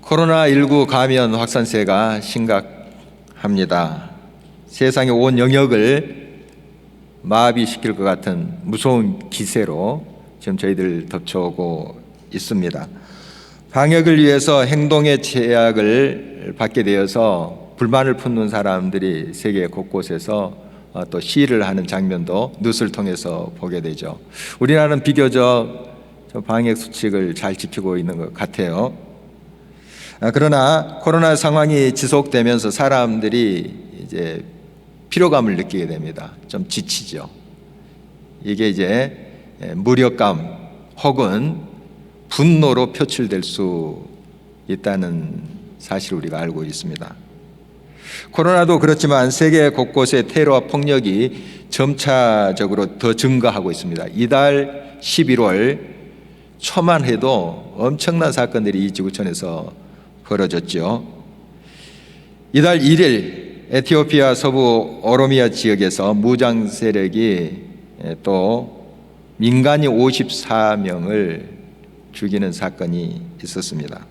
코로나19 감염 확산세가 심각합니다. 세상의 온 영역을 마비시킬 것 같은 무서운 기세로 지금 저희들 덮쳐오고 있습니다. 방역을 위해서 행동의 제약을 받게 되어서 불만을 품는 사람들이 세계 곳곳에서 또 시위를 하는 장면도 뉴스를 통해서 보게 되죠. 우리나라는 비교적 방역 수칙을 잘 지키고 있는 것 같아요. 그러나 코로나 상황이 지속되면서 사람들이 이제 피로감을 느끼게 됩니다. 좀 지치죠. 이게 이제 무력감 혹은 분노로 표출될 수 있다는 사실을 우리가 알고 있습니다. 코로나도 그렇지만 세계 곳곳의 테러와 폭력이 점차적으로 더 증가하고 있습니다. 이달 11월 초만 해도 엄청난 사건들이 이 지구촌에서 벌어졌죠. 이달 1일 에티오피아 서부 오로미아 지역에서 무장 세력이 또 민간인 54명을 죽이는 사건이 있었습니다.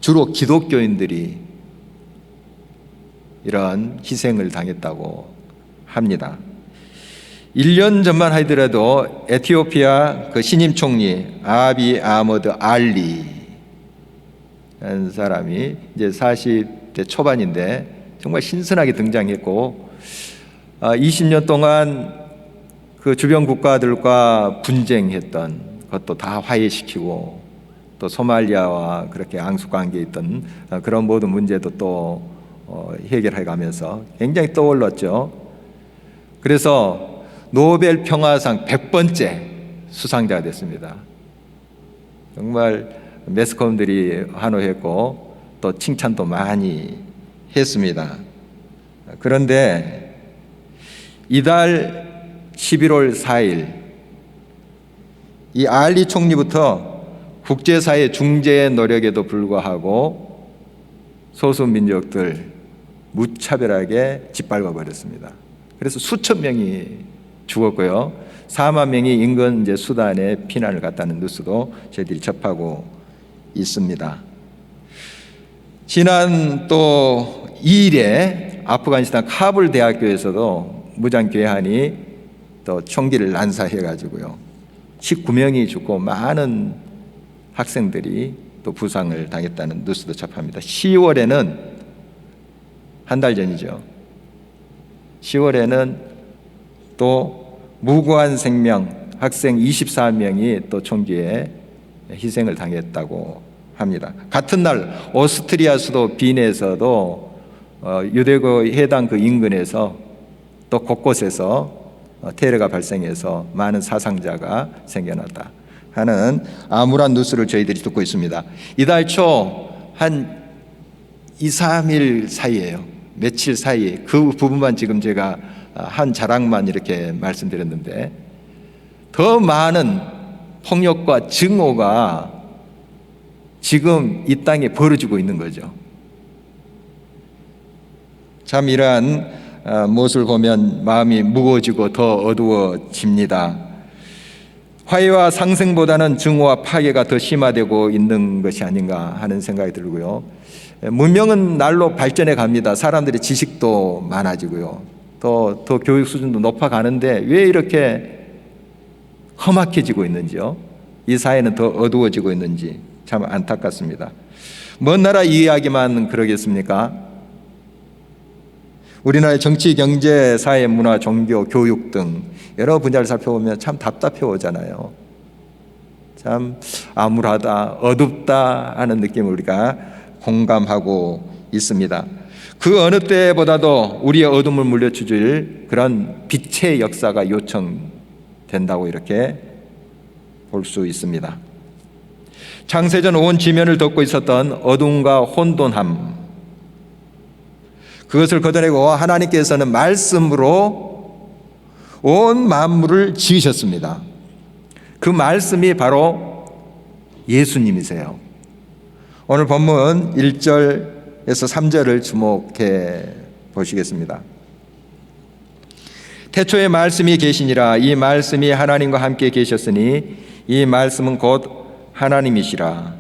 주로 기독교인들이 이런 희생을 당했다고 합니다. 1년 전만 하더라도 에티오피아 그 신임 총리 아비 아흐머드 알리 라는 사람이 이제 40대 초반인데 정말 신선하게 등장했고 20년 동안 그 주변 국가들과 분쟁했던 것도 다 화해시키고 또 소말리아와 그렇게 앙숙관계에 있던 그런 모든 문제도 또 해결해 가면서 굉장히 떠올랐죠. 그래서 노벨 평화상 100번째 수상자가 됐습니다. 정말 매스컴들이 환호했고 또 칭찬도 많이 했습니다. 그런데 이달 11월 4일 이 알리 총리부터 국제사회 중재의 노력에도 불구하고 소수민족들 무차별하게 짓밟아 버렸습니다. 그래서 수천 명이 죽었고요. 4만 명이 인근 이제 수단에 피난을 갔다는 뉴스도 저희들이 접하고 있습니다. 지난 또 2일에 아프가니스탄 카불 대학교에서도 무장 괴한이 또 총기를 난사해 가지고요 19명이 죽고 많은 학생들이 또 부상을 당했다는 뉴스도 접합니다. 10월에는 한 달 전이죠. 10월에는 또 무고한 생명 학생 24명이 또 총기에 희생을 당했다고 합니다. 같은 날 오스트리아 수도 빈에서도 유대교 해당 그 인근에서 또 곳곳에서 테러가 발생해서 많은 사상자가 생겨났다 하는 암울한 뉴스를 저희들이 듣고 있습니다. 이달 초 한 2, 3일 사이에요. 며칠 사이에 그 부분만 지금 제가 한 자랑만 이렇게 말씀드렸는데 더 많은 폭력과 증오가 지금 이 땅에 벌어지고 있는 거죠. 참 이러한 모습을 보면 마음이 무거워지고 더 어두워집니다. 화해와 상생보다는 증오와 파괴가 더 심화되고 있는 것이 아닌가 하는 생각이 들고요. 문명은 날로 발전해 갑니다. 사람들의 지식도 많아지고요. 더 교육 수준도 높아가는데 왜 이렇게 험악해지고 있는지요? 이 사회는 더 어두워지고 있는지 참 안타깝습니다. 먼 나라 이야기만 그러겠습니까? 우리나라의 정치, 경제, 사회, 문화, 종교, 교육 등 여러 분야를 살펴보면 참 답답해 오잖아요. 참 암울하다, 어둡다 하는 느낌을 우리가 공감하고 있습니다. 그 어느 때보다도 우리의 어둠을 물려주질 그런 빛의 역사가 요청된다고 이렇게 볼 수 있습니다. 창세전 온 지면을 덮고 있었던 어둠과 혼돈함, 그것을 걷어내고 하나님께서는 말씀으로 온 만물을 지으셨습니다. 그 말씀이 바로 예수님이세요. 오늘 본문 1절에서 3절을 주목해 보시겠습니다. 태초에 말씀이 계시니라. 이 말씀이 하나님과 함께 계셨으니 이 말씀은 곧 하나님이시라.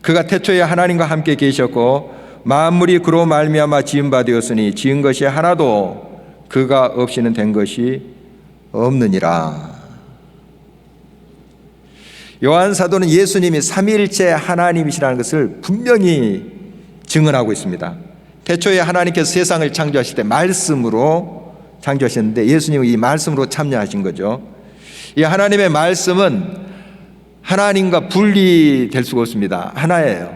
그가 태초에 하나님과 함께 계셨고 만물이 그로 말미암아 지은 바 되었으니 지은 것이 하나도 그가 없이는 된 것이 없느니라. 요한 사도는 예수님이 삼위일체 하나님이시라는 것을 분명히 증언하고 있습니다. 태초에 하나님께서 세상을 창조하실 때 말씀으로 창조하셨는데 예수님은 이 말씀으로 참여하신 거죠. 이 하나님의 말씀은 하나님과 분리될 수가 없습니다. 하나예요.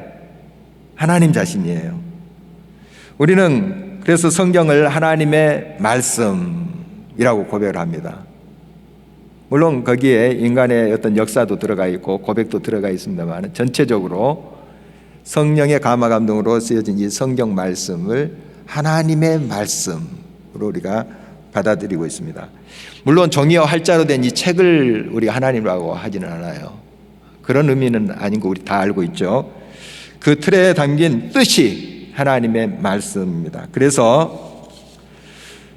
하나님 자신이에요. 우리는 그래서 성경을 하나님의 말씀이라고 고백을 합니다. 물론 거기에 인간의 어떤 역사도 들어가 있고 고백도 들어가 있습니다만 전체적으로 성령의 감화 감동으로 쓰여진 이 성경 말씀을 하나님의 말씀으로 우리가 받아들이고 있습니다. 물론 종이와 활자로 된 이 책을 우리가 하나님이라고 하지는 않아요. 그런 의미는 아닌 거 우리 다 알고 있죠. 그 틀에 담긴 뜻이 하나님의 말씀입니다. 그래서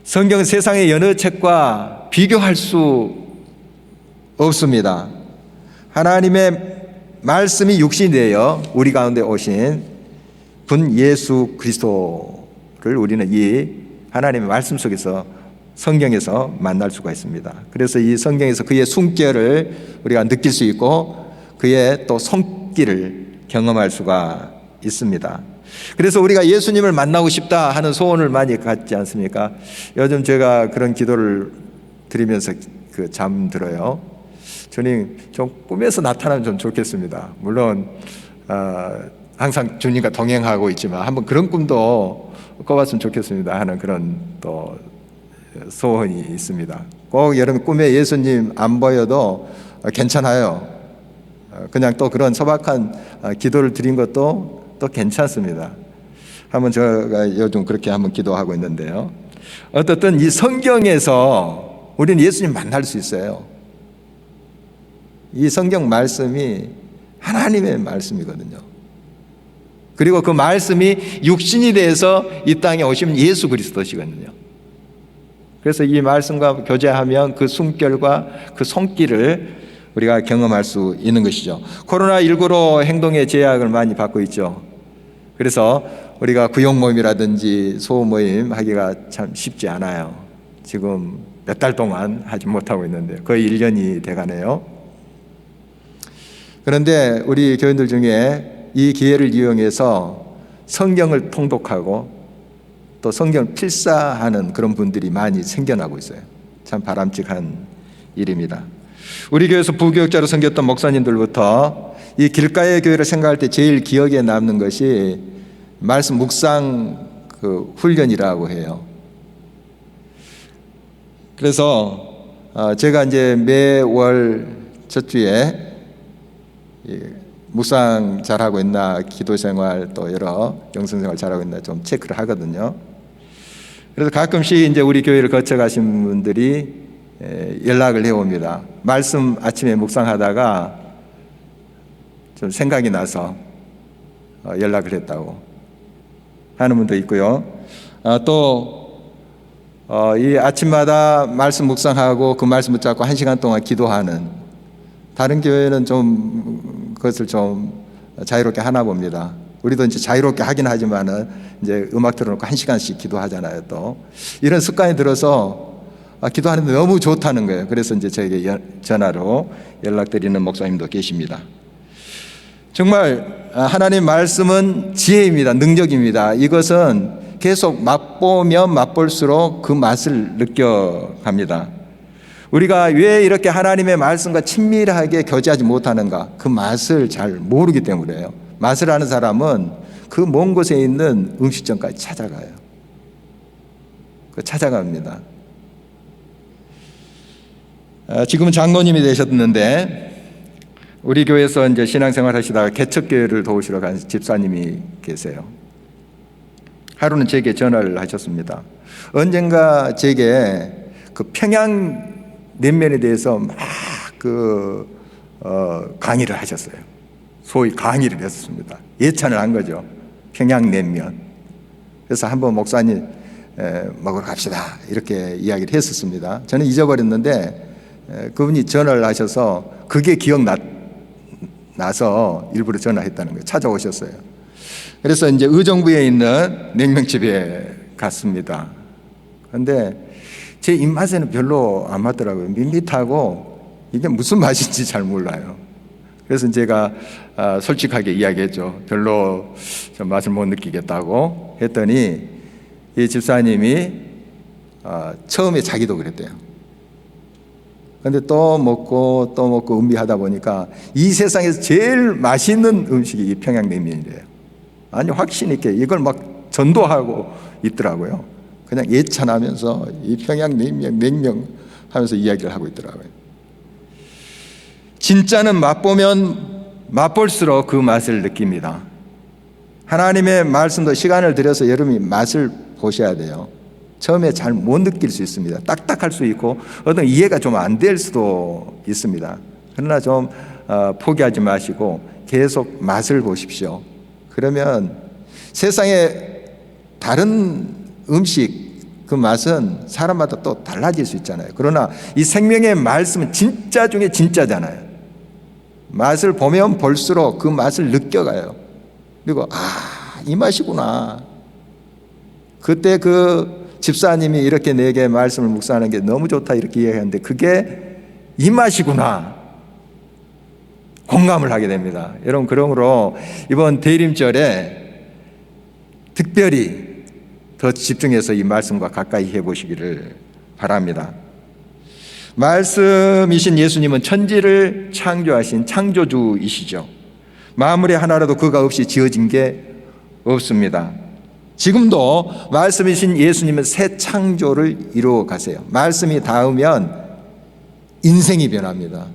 성경은 세상의 여느 책과 비교할 수 없습니다. 하나님의 말씀이 육신이 되어 우리 가운데 오신 분 예수 그리스도를 우리는 이 하나님의 말씀 속에서 성경에서 만날 수가 있습니다. 그래서 이 성경에서 그의 숨결을 우리가 느낄 수 있고 그의 또 손길을 경험할 수가 있습니다. 그래서 우리가 예수님을 만나고 싶다 하는 소원을 많이 갖지 않습니까? 요즘 제가 그런 기도를 드리면서 잠들어요. 주님 좀 꿈에서 나타나면 좀 좋겠습니다. 물론 항상 주님과 동행하고 있지만 한번 그런 꿈도 꿔봤으면 좋겠습니다 하는 그런 또 소원이 있습니다. 꼭 여러분 꿈에 예수님 안 보여도 괜찮아요. 그냥 또 그런 소박한 기도를 드린 것도 또 괜찮습니다. 한번 제가 요즘 그렇게 한번 기도하고 있는데요. 어떻든 이 성경에서 우리는 예수님 만날 수 있어요. 이 성경 말씀이 하나님의 말씀이거든요. 그리고 그 말씀이 육신이 돼서 이 땅에 오신 예수 그리스도시거든요. 그래서 이 말씀과 교제하면 그 숨결과 그 손길을 우리가 경험할 수 있는 것이죠. 코로나19로 행동의 제약을 많이 받고 있죠. 그래서 우리가 구역 모임이라든지 소호 모임 하기가 참 쉽지 않아요. 지금 몇 달 동안 하지 못하고 있는데 거의 1년이 돼가네요. 그런데 우리 교인들 중에 이 기회를 이용해서 성경을 통독하고 또 성경을 필사하는 그런 분들이 많이 생겨나고 있어요. 참 바람직한 일입니다. 우리 교회에서 부교육자로 섬겼던 목사님들부터 이 길가의 교회를 생각할 때 제일 기억에 남는 것이 말씀 묵상 훈련이라고 해요. 그래서 제가 이제 매월 첫 주에 묵상 잘하고 있나, 기도 생활 또 여러 영성 생활 잘하고 있나 좀 체크를 하거든요. 그래서 가끔씩 이제 우리 교회를 거쳐가신 분들이 연락을 해옵니다. 말씀 아침에 묵상하다가 좀 생각이 나서 연락을 했다고 하는 분도 있고요. 또 이 아침마다 말씀 묵상하고 그 말씀 붙잡고 1시간 동안 기도하는, 다른 교회는 좀 그것을 좀 자유롭게 하나 봅니다. 우리도 이제 자유롭게 하긴 하지만은 이제 음악 틀어놓고 1시간씩 기도하잖아요. 또 이런 습관이 들어서 기도하는데 너무 좋다는 거예요. 그래서 이제 저에게 전화로 연락드리는 목사님도 계십니다. 정말 하나님 말씀은 지혜입니다. 능력입니다. 이것은 계속 맛보면 맛볼수록 그 맛을 느껴갑니다. 우리가 왜 이렇게 하나님의 말씀과 친밀하게 교제하지 못하는가? 그 맛을 잘 모르기 때문에요. 맛을 아는 사람은 그 먼 곳에 있는 음식점까지 찾아가요. 찾아갑니다. 지금은 장로님이 되셨는데 우리 교회에서 이제 신앙생활 하시다가 개척교회를 도우시러 간 집사님이 계세요. 하루는 제게 전화를 하셨습니다. 언젠가 제게 그 평양 냉면에 대해서 막 강의를 하셨어요. 소위 강의를 했습니다. 예찬을 한 거죠. 평양 냉면. 그래서 한번 목사님 먹으러 갑시다 이렇게 이야기를 했었습니다. 저는 잊어버렸는데 그분이 전화를 하셔서 그게 기억났나 나서 일부러 전화했다는 거예요. 찾아오셨어요. 그래서 이제 의정부에 있는 냉면집에 갔습니다. 그런데 제 입맛에는 별로 안 맞더라고요. 밋밋하고 이게 무슨 맛인지 잘 몰라요. 그래서 제가 솔직하게 이야기했죠. 별로 맛을 못 느끼겠다고 했더니 이 집사님이 처음에 자기도 그랬대요. 그런데 또 먹고 음미하다 보니까 이 세상에서 제일 맛있는 음식이 이 평양냉면이래요. 아니 확신 있게 이걸 막 전도하고 있더라고요. 그냥 예찬하면서 이 평양냉면 하면서 이야기를 하고 있더라고요. 진짜는 맛보면 맛볼수록 그 맛을 느낍니다. 하나님의 말씀도 시간을 들여서 여러분이 맛을 보셔야 돼요. 처음에 잘 못 느낄 수 있습니다. 딱딱할 수 있고 어떤 이해가 좀 안 될 수도 있습니다. 그러나 좀 포기하지 마시고 계속 맛을 보십시오. 그러면 세상에 다른 음식 그 맛은 사람마다 또 달라질 수 있잖아요. 그러나 이 생명의 말씀은 진짜 중에 진짜잖아요. 맛을 보면 볼수록 그 맛을 느껴가요. 그리고 이 맛이구나. 그때 그 집사님이 이렇게 내게 말씀을 묵상하는 게 너무 좋다 이렇게 이야기하는데 그게 이 맛이구나. 공감을 하게 됩니다. 여러분 그러므로 이번 대림절에 특별히 더 집중해서 이 말씀과 가까이 해보시기를 바랍니다. 말씀이신 예수님은 천지를 창조하신 창조주이시죠. 만물의 하나라도 그가 없이 지어진 게 없습니다. 지금도 말씀이신 예수님은 새 창조를 이루어 가세요. 말씀이 닿으면 인생이 변합니다.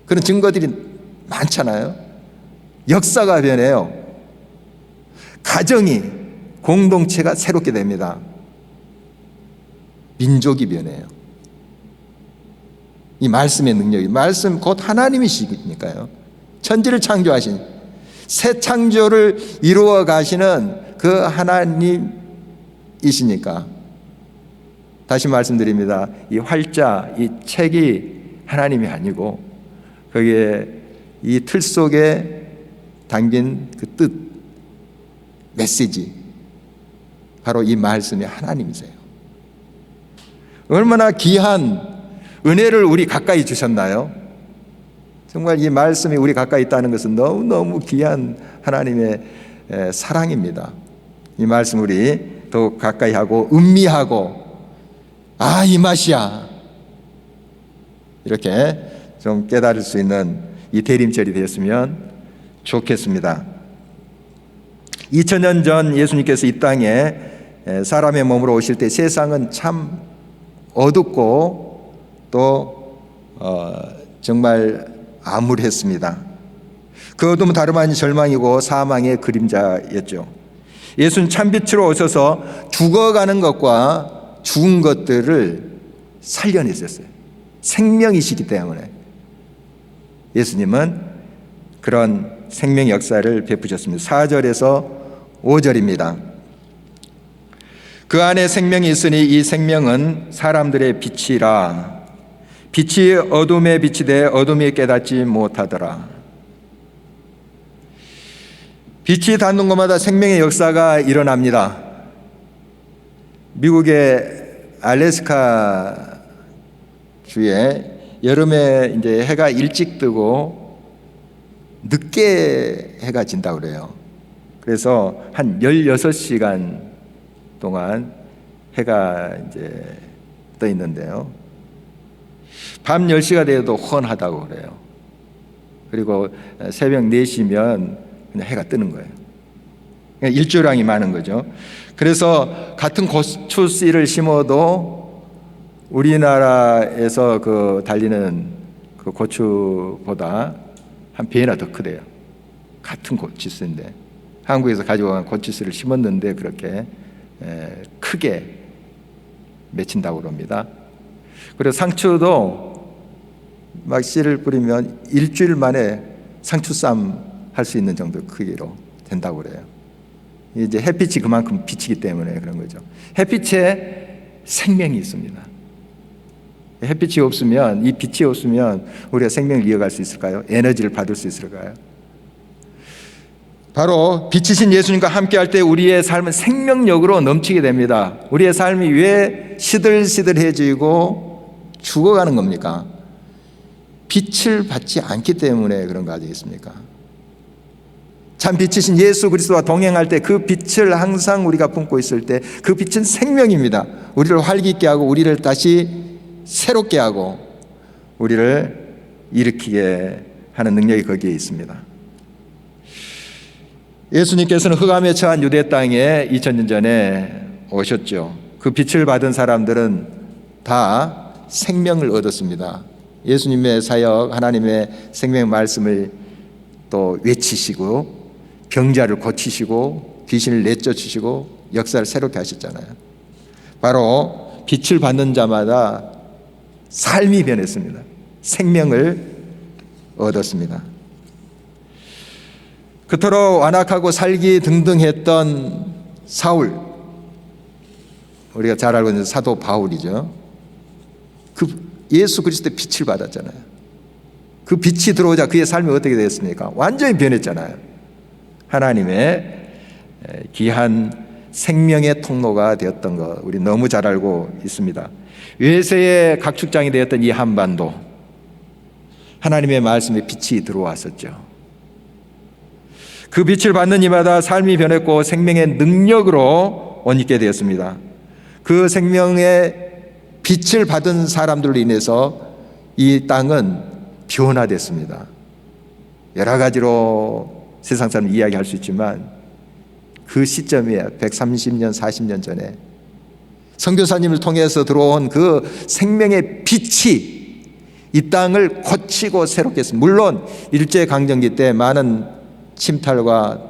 그런 증거들이 많잖아요. 역사가 변해요. 가정이, 공동체가 새롭게 됩니다. 민족이 변해요. 이 말씀의 능력이, 말씀 곧 하나님이시니까요. 천지를 창조하신 새 창조를 이루어 가시는 그 하나님이시니까 다시 말씀드립니다. 이 활자, 이 책이 하나님이 아니고 거기에 이 틀 속에 담긴 그 뜻, 메시지, 바로 이 말씀이 하나님이세요. 얼마나 귀한 은혜를 우리 가까이 주셨나요? 정말 이 말씀이 우리 가까이 있다는 것은 너무너무 귀한 하나님의 사랑입니다. 이 말씀 우리 더욱 가까이 하고 음미하고 이 맛이야 이렇게 좀 깨달을 수 있는 이 대림절이 되었으면 좋겠습니다. 2000년 전 예수님께서 이 땅에 사람의 몸으로 오실 때 세상은 참 어둡고 또 정말 암울했습니다. 그 어둠은 다름 아닌 절망이고 사망의 그림자였죠. 예수는 참빛으로 오셔서 죽어가는 것과 죽은 것들을 살려내셨어요. 생명이시기 때문에 예수님은 그런 생명 역사를 베푸셨습니다. 4절에서 5절입니다. 그 안에 생명이 있으니 이 생명은 사람들의 빛이라. 빛이 어둠에 빛이 돼 어둠이 깨닫지 못하더라. 빛이 닿는 곳마다 생명의 역사가 일어납니다. 미국의 알래스카 주에 여름에 이제 해가 일찍 뜨고 늦게 해가 진다고 그래요. 그래서 한 16시간 동안 해가 이제 떠 있는데요. 밤 10시가 되어도 훤하다고 그래요. 그리고 새벽 4시면 그냥 해가 뜨는 거예요. 일조량이 많은 거죠. 그래서 같은 고추 씨를 심어도 우리나라에서 그 달리는 그 고추보다 한 배나 더 크대요. 같은 고추씨인데 한국에서 가져온 고추씨를 심었는데 그렇게 크게 맺힌다고 그럽니다. 그리고 상추도 막 씨를 뿌리면 일주일 만에 상추쌈 할 수 있는 정도 크기로 된다고 그래요. 이제 햇빛이 그만큼 비치기 때문에 그런 거죠. 햇빛에 생명이 있습니다. 햇빛이 없으면, 이 빛이 없으면 우리가 생명을 이어갈 수 있을까요? 에너지를 받을 수 있을까요? 바로 빛이신 예수님과 함께할 때 우리의 삶은 생명력으로 넘치게 됩니다. 우리의 삶이 왜 시들시들해지고 죽어가는 겁니까? 빛을 받지 않기 때문에 그런 거 아니겠습니까? 참 빛이신 예수 그리스도와 동행할 때 그 빛을 항상 우리가 품고 있을 때 그 빛은 생명입니다. 우리를 활기있게 하고 우리를 다시 새롭게 하고 우리를 일으키게 하는 능력이 거기에 있습니다. 예수님께서는 흑암에 처한 유대 땅에 2000년 전에 오셨죠. 그 빛을 받은 사람들은 다 생명을 얻었습니다. 예수님의 사역, 하나님의 생명 말씀을 또 외치시고 병자를 고치시고 귀신을 내쫓으시고 역사를 새롭게 하셨잖아요. 바로 빛을 받는 자마다 삶이 변했습니다. 생명을 얻었습니다. 그토록 완악하고 살기 등등했던 사울, 우리가 잘 알고 있는 사도 바울이죠. 그 예수 그리스도의 빛을 받았잖아요. 그 빛이 들어오자 그의 삶이 어떻게 되었습니까? 완전히 변했잖아요. 하나님의 귀한 생명의 통로가 되었던 것 우리 너무 잘 알고 있습니다. 외세의 각축장이 되었던 이 한반도, 하나님의 말씀에 빛이 들어왔었죠. 그 빛을 받는 이마다 삶이 변했고 생명의 능력으로 옷 입게 되었습니다. 그 생명의 빛을 받은 사람들로 인해서 이 땅은 변화됐습니다. 여러 가지로 세상 사람 이야기할 수 있지만 그 시점에 130년, 40년 전에 선교사님을 통해서 들어온 그 생명의 빛이 이 땅을 고치고 새롭게 했습니다. 물론 일제강점기 때 많은 침탈과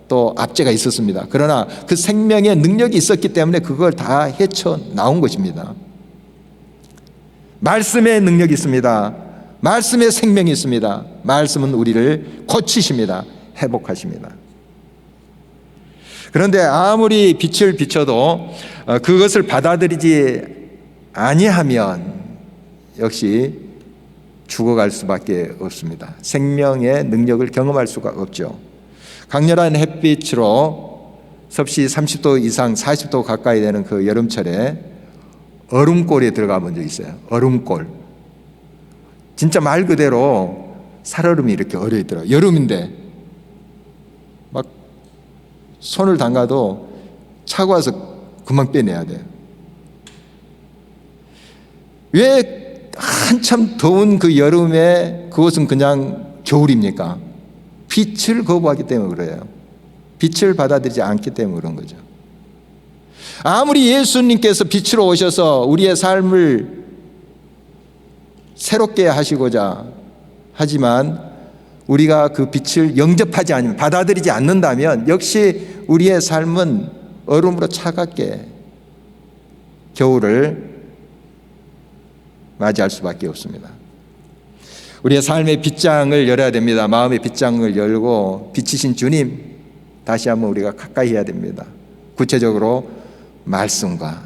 또 압제가 있었습니다. 그러나 그 생명의 능력이 있었기 때문에 그걸 다 헤쳐나온 것입니다. 말씀의 능력이 있습니다. 말씀의 생명이 있습니다. 말씀은 우리를 고치십니다. 회복하십니다. 그런데 아무리 빛을 비춰도 그것을 받아들이지 아니하면 역시 죽어갈 수밖에 없습니다. 생명의 능력을 경험할 수가 없죠. 강렬한 햇빛으로 섭씨 30도 이상 40도 가까이 되는 그 여름철에 얼음골에 들어가 본 적이 있어요. 얼음골. 진짜 말 그대로 살얼음이 이렇게 얼어 있더라고요. 여름인데 막 손을 담가도 차가워서 금방 빼내야 돼요. 왜 한참 더운 그 여름에 그것은 그냥 겨울입니까? 빛을 거부하기 때문에 그래요. 빛을 받아들이지 않기 때문에 그런 거죠. 아무리 예수님께서 빛으로 오셔서 우리의 삶을 새롭게 하시고자 하지만 우리가 그 빛을 영접하지 않으면, 받아들이지 않는다면 역시 우리의 삶은 얼음으로 차갑게 겨울을 맞이할 수밖에 없습니다. 우리의 삶의 빗장을 열어야 됩니다. 마음의 빗장을 열고 빛이신 주님 다시 한번 우리가 가까이 해야 됩니다. 구체적으로 말씀과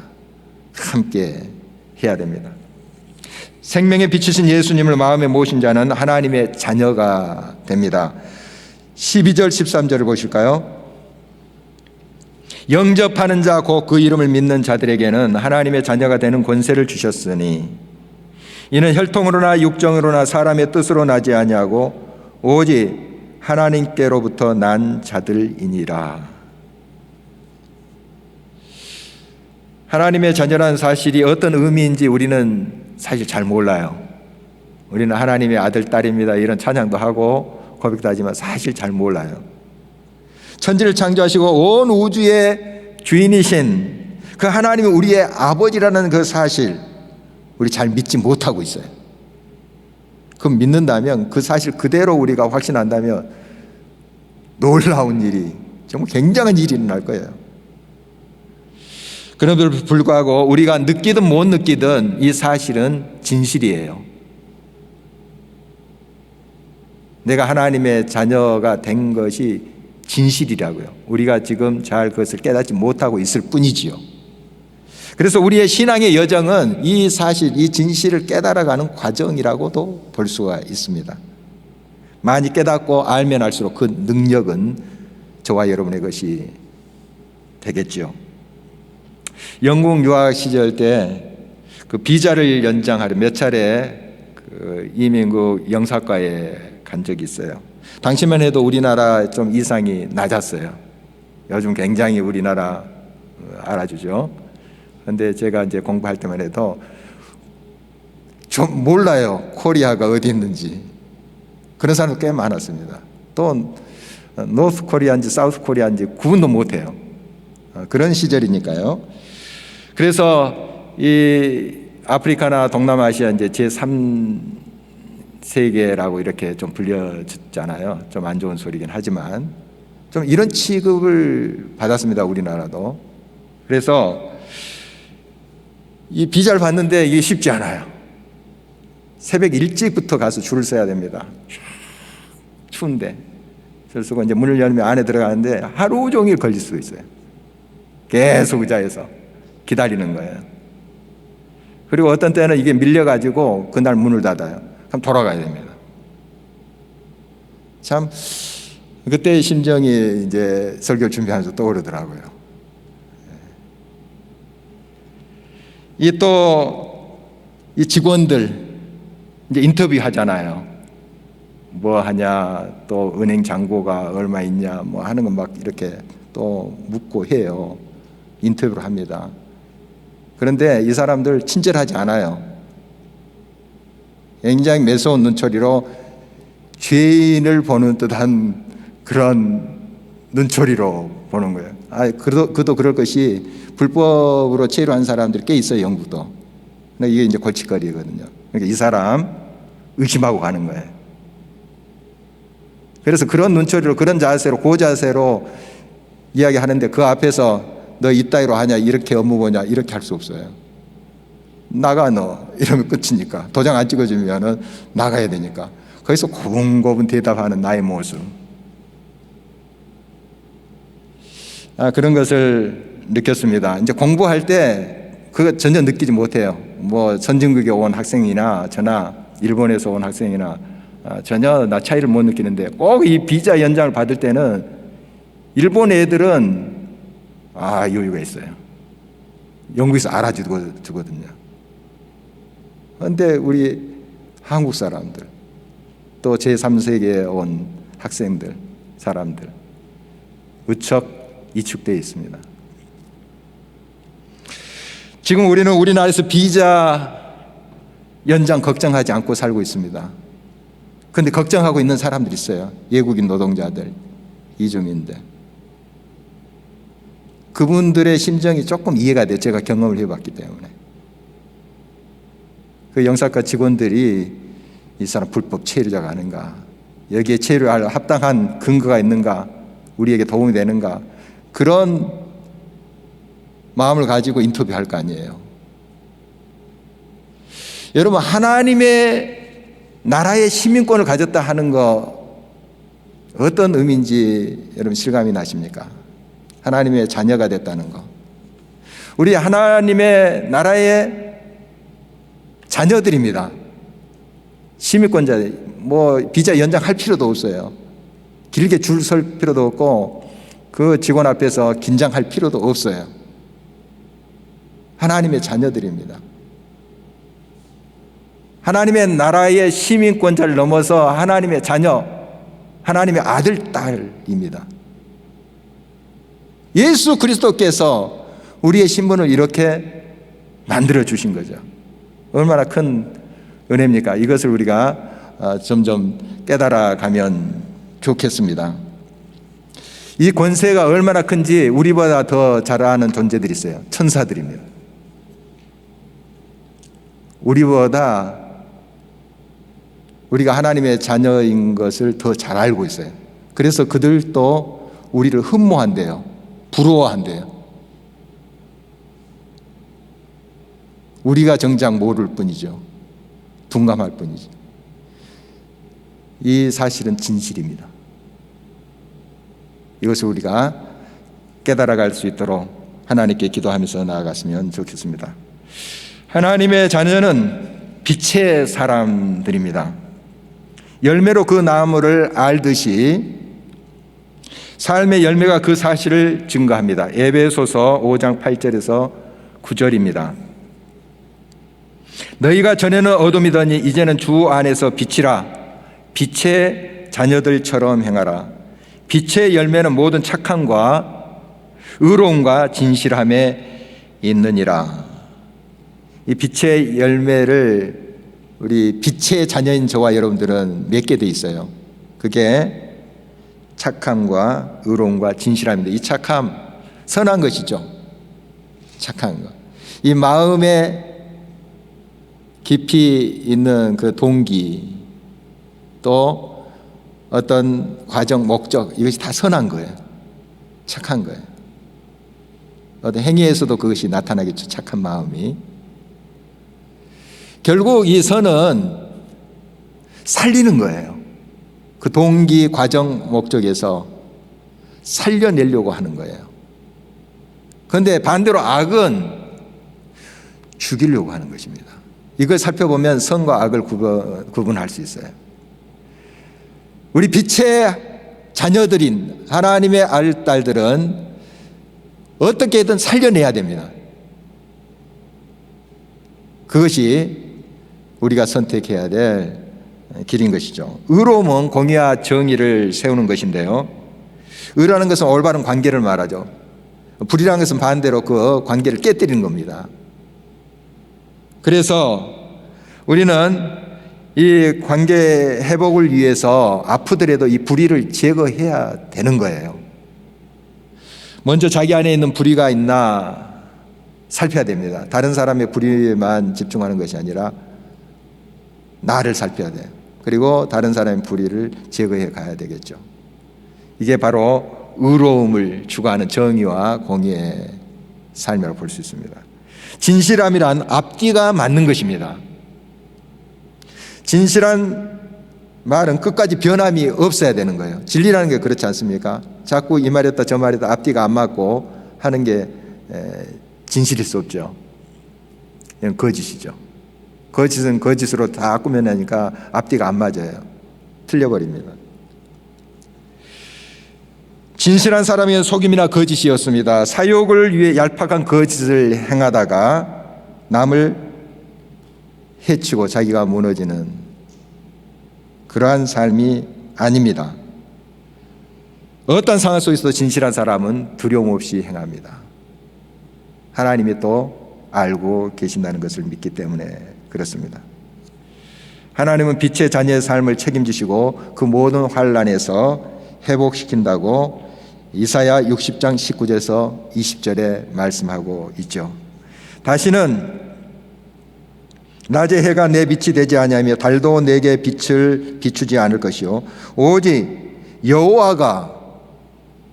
함께 해야 됩니다. 생명의 빛이신 예수님을 마음에 모신 자는 하나님의 자녀가 됩니다. 12절 13절을 보실까요? 영접하는 자 곧 그 이름을 믿는 자들에게는 하나님의 자녀가 되는 권세를 주셨으니 이는 혈통으로나 육정으로나 사람의 뜻으로 나지 아니하고 오직 하나님께로부터 난 자들이니라. 하나님의 자녀라는 사실이 어떤 의미인지 우리는 사실 잘 몰라요. 우리는 하나님의 아들, 딸입니다 이런 찬양도 하고 고백도 하지만 사실 잘 몰라요. 천지를 창조하시고 온 우주의 주인이신 그 하나님이 우리의 아버지라는 그 사실 우리 잘 믿지 못하고 있어요. 그럼 믿는다면 그 사실 그대로 우리가 확신한다면 놀라운 일이, 정말 굉장한 일이 일어날 거예요. 그럼에도 불구하고 우리가 느끼든 못 느끼든 이 사실은 진실이에요. 내가 하나님의 자녀가 된 것이 진실이라고요. 우리가 지금 잘 그것을 깨닫지 못하고 있을 뿐이지요. 그래서 우리의 신앙의 여정은 이 사실, 이 진실을 깨달아가는 과정이라고도 볼 수가 있습니다. 많이 깨닫고 알면 알수록 그 능력은 저와 여러분의 것이 되겠죠. 영국 유학 시절 때 그 비자를 연장하려 몇 차례 그 이민국 영사과에 간 적이 있어요. 당시만 해도 우리나라 좀 이상이 낮았어요. 요즘 굉장히 우리나라 알아주죠. 그런데 제가 이제 공부할 때만 해도 좀 몰라요. 코리아가 어디 있는지. 그런 사람도 꽤 많았습니다. 또 노스 코리아인지 사우스 코리아인지 구분도 못해요. 그런 시절이니까요. 그래서 이 아프리카나 동남아시아 이제 제3세계라고 이렇게 좀 불려졌잖아요. 좀 안 좋은 소리긴 하지만 좀 이런 취급을 받았습니다. 우리나라도. 그래서 이 비자를 받는데 이게 쉽지 않아요. 새벽 일찍부터 가서 줄을 서야 됩니다. 추운데 줄 서고 이제 문을 열면 안에 들어가는데 하루 종일 걸릴 수 있어요. 계속 의자에서 기다리는 거예요. 그리고 어떤 때는 이게 밀려가지고 그날 문을 닫아요. 그럼 돌아가야 됩니다. 참 그때의 심정이 이제 설교 준비하면서 떠오르더라고요. 이 직원들 이제 인터뷰 하잖아요. 뭐 하냐, 또 은행 잔고가 얼마 있냐, 뭐 하는 거 막 이렇게 또 묻고 해요. 인터뷰를 합니다. 그런데 이 사람들 친절하지 않아요. 굉장히 매서운 눈초리로 죄인을 보는 듯한 그런 눈초리로 보는 거예요. 그도 그럴 것이 불법으로 체류한 사람들이 꽤 있어요, 영국도. 근데 이게 이제 골칫거리거든요. 그러니까 이 사람 의심하고 가는 거예요. 그래서 그런 눈초리로, 그런 자세로, 그 자세로 이야기하는데 그 앞에서 너 이따위로 하냐, 이렇게 업무 보냐, 이렇게 할 수 없어요. 나가 너 이러면 끝이니까. 도장 안 찍어주면은 나가야 되니까. 거기서 고분고분 대답하는 나의 모습. 그런 것을 느꼈습니다. 이제 공부할 때 그거 전혀 느끼지 못해요. 뭐 선진국에 온 학생이나 저나 일본에서 온 학생이나 전혀 나 차이를 못 느끼는데 꼭 이 비자 연장을 받을 때는 일본 애들은 여유가 있어요. 영국에서 알아주거든요. 그런데 우리 한국 사람들, 또 제3세계에 온 학생들, 사람들 우척 이축되어 있습니다. 지금 우리는 우리나라에서 비자 연장 걱정하지 않고 살고 있습니다. 그런데 걱정하고 있는 사람들이 있어요. 외국인 노동자들, 이주민들. 그분들의 심정이 조금 이해가 돼요. 제가 경험을 해봤기 때문에. 그 영사과 직원들이 이 사람 불법 체류자가 아닌가, 여기에 체류할 합당한 근거가 있는가, 우리에게 도움이 되는가, 그런 마음을 가지고 인터뷰할 거 아니에요. 여러분, 하나님의 나라의 시민권을 가졌다 하는 거 어떤 의미인지 여러분 실감이 나십니까? 하나님의 자녀가 됐다는 거. 우리 하나님의 나라의 자녀들입니다. 시민권자, 뭐 비자 연장할 필요도 없어요. 길게 줄 설 필요도 없고 그 직원 앞에서 긴장할 필요도 없어요. 하나님의 자녀들입니다. 하나님의 나라의 시민권자를 넘어서 하나님의 자녀, 하나님의 아들, 딸입니다. 예수 그리스도께서 우리의 신분을 이렇게 만들어 주신 거죠. 얼마나 큰 은혜입니까? 이것을 우리가 점점 깨달아 가면 좋겠습니다. 이 권세가 얼마나 큰지 우리보다 더 잘 아는 존재들이 있어요. 천사들입니다. 우리보다 우리가 하나님의 자녀인 것을 더 잘 알고 있어요. 그래서 그들도 우리를 흠모한대요. 부러워한대요. 우리가 정작 모를 뿐이죠. 둔감할 뿐이죠. 이 사실은 진실입니다. 이것을 우리가 깨달아갈 수 있도록 하나님께 기도하면서 나아갔으면 좋겠습니다. 하나님의 자녀는 빛의 사람들입니다. 열매로 그 나무를 알듯이 삶의 열매가 그 사실을 증거합니다. 에베소서 5장 8절에서 9절입니다. 너희가 전에는 어둠이더니 이제는 주 안에서 빛이라. 빛의 자녀들처럼 행하라. 빛의 열매는 모든 착함과 의로움과 진실함에 있느니라. 이 빛의 열매를 우리 빛의 자녀인 저와 여러분들은 맺게 돼 있어요. 그게 착함과 의로움과 진실함인데, 이 착함 선한 것이죠. 착한 것. 이 마음에 깊이 있는 그 동기, 또 어떤 과정, 목적, 이것이 다 선한 거예요. 착한 거예요. 어떤 행위에서도 그것이 나타나겠죠. 착한 마음이. 결국 이 선은 살리는 거예요. 그 동기, 과정, 목적에서 살려내려고 하는 거예요. 그런데 반대로 악은 죽이려고 하는 것입니다. 이걸 살펴보면 선과 악을 구분할 수 있어요. 우리 빛의 자녀들인 하나님의 알딸들은 어떻게든 살려내야 됩니다. 그것이 우리가 선택해야 될 길인 것이죠. 의로움은 공의와 정의를 세우는 것인데요, 의라는 것은 올바른 관계를 말하죠. 불이라는 것은 반대로 그 관계를 깨뜨리는 겁니다. 그래서 우리는 이 관계 회복을 위해서 아프더라도 이 불의를 제거해야 되는 거예요. 먼저 자기 안에 있는 불의가 있나 살펴야 됩니다. 다른 사람의 불의에만 집중하는 것이 아니라 나를 살펴야 돼요. 그리고 다른 사람의 불의를 제거해 가야 되겠죠. 이게 바로 의로움을 추구하는 정의와 공의의 삶이라고 볼 수 있습니다. 진실함이란 앞뒤가 맞는 것입니다. 진실한 말은 끝까지 변함이 없어야 되는 거예요. 진리라는 게 그렇지 않습니까? 자꾸 이 말이었다 저 말이었다 앞뒤가 안 맞고 하는 게 진실일 수 없죠. 이건 거짓이죠. 거짓은 거짓으로 다 꾸며내니까 앞뒤가 안 맞아요. 틀려버립니다. 진실한 사람의 속임이나 거짓이었습니다. 사욕을 위해 얄팍한 거짓을 행하다가 남을 해치고 자기가 무너지는 그러한 삶이 아닙니다. 어떤 상황 속에서도 진실한 사람은 두려움 없이 행합니다. 하나님이 또 알고 계신다는 것을 믿기 때문에 그렇습니다. 하나님은 빛의 자녀의 삶을 책임지시고 그 모든 환난에서 회복시킨다고 이사야 60장 19절에서 20절에 말씀하고 있죠. 다시는 낮의 해가 내 빛이 되지 아니하며 달도 내게 빛을 비추지 않을 것이요 오직 여호와가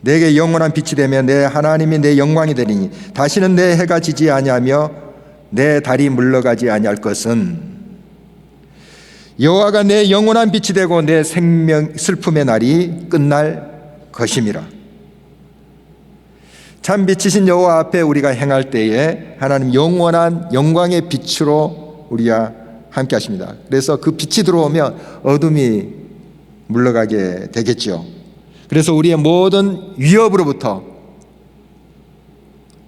내게 영원한 빛이 되며 내 하나님이 내 영광이 되리니 다시는 내 해가 지지 아니하며 내 달이 물러가지 아니할 것은 여호와가 내 영원한 빛이 되고 내 슬픔의 날이 끝날 것임이라. 참 빛이신 여호와 앞에 우리가 행할 때에 하나님 영원한 영광의 빛으로 우리가 함께 하십니다. 그래서 그 빛이 들어오면 어둠이 물러가게 되겠죠. 그래서 우리의 모든 위협으로부터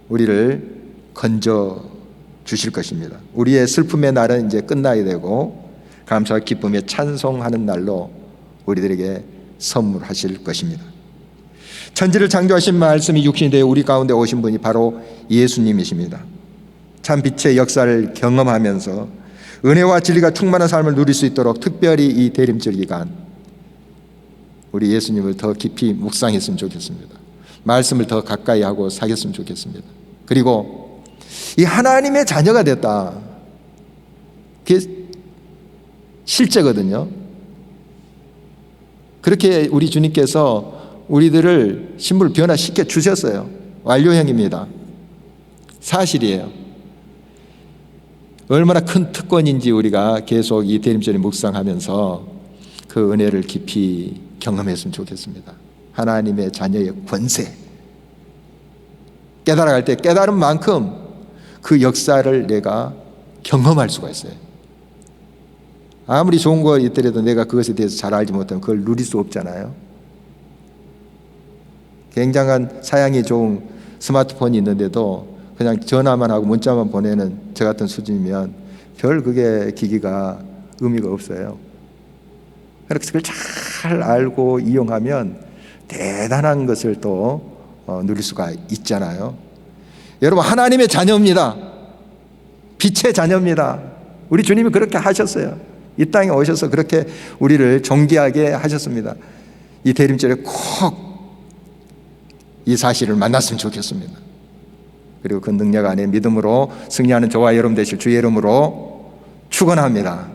우리를 건져 주실 것입니다. 우리의 슬픔의 날은 이제 끝나야 되고 감사와 기쁨에 찬송하는 날로 우리들에게 선물하실 것입니다. 천지를 창조하신 말씀이 육신이 되어 우리 가운데 오신 분이 바로 예수님이십니다. 참 빛의 역사를 경험하면서 은혜와 진리가 충만한 삶을 누릴 수 있도록 특별히 이 대림절 기간 우리 예수님을 더 깊이 묵상했으면 좋겠습니다. 말씀을 더 가까이 하고 사귀었으면 좋겠습니다. 그리고 이 하나님의 자녀가 됐다, 그게 실제거든요. 그렇게 우리 주님께서 우리들을 신분을 변화시켜 주셨어요. 완료형입니다. 사실이에요. 얼마나 큰 특권인지 우리가 계속 이 대림절에 묵상하면서 그 은혜를 깊이 경험했으면 좋겠습니다. 하나님의 자녀의 권세, 깨달아갈 때 깨달은 만큼 그 역사를 내가 경험할 수가 있어요. 아무리 좋은 거 있더라도 내가 그것에 대해서 잘 알지 못하면 그걸 누릴 수 없잖아요. 굉장한 사양이 좋은 스마트폰이 있는데도 그냥 전화만 하고 문자만 보내는 저 같은 수준이면 별 그게 기기가 의미가 없어요. 그래서 그걸 잘 알고 이용하면 대단한 것을 또 누릴 수가 있잖아요. 여러분, 하나님의 자녀입니다. 빛의 자녀입니다. 우리 주님이 그렇게 하셨어요. 이 땅에 오셔서 그렇게 우리를 존귀하게 하셨습니다. 이 대림절에 꼭 이 사실을 만났으면 좋겠습니다. 그리고 그 능력 안에 믿음으로 승리하는 저와 여러분 되실 주의 이름으로 축원합니다.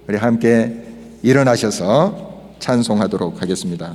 우리 함께 일어나셔서 찬송하도록 하겠습니다.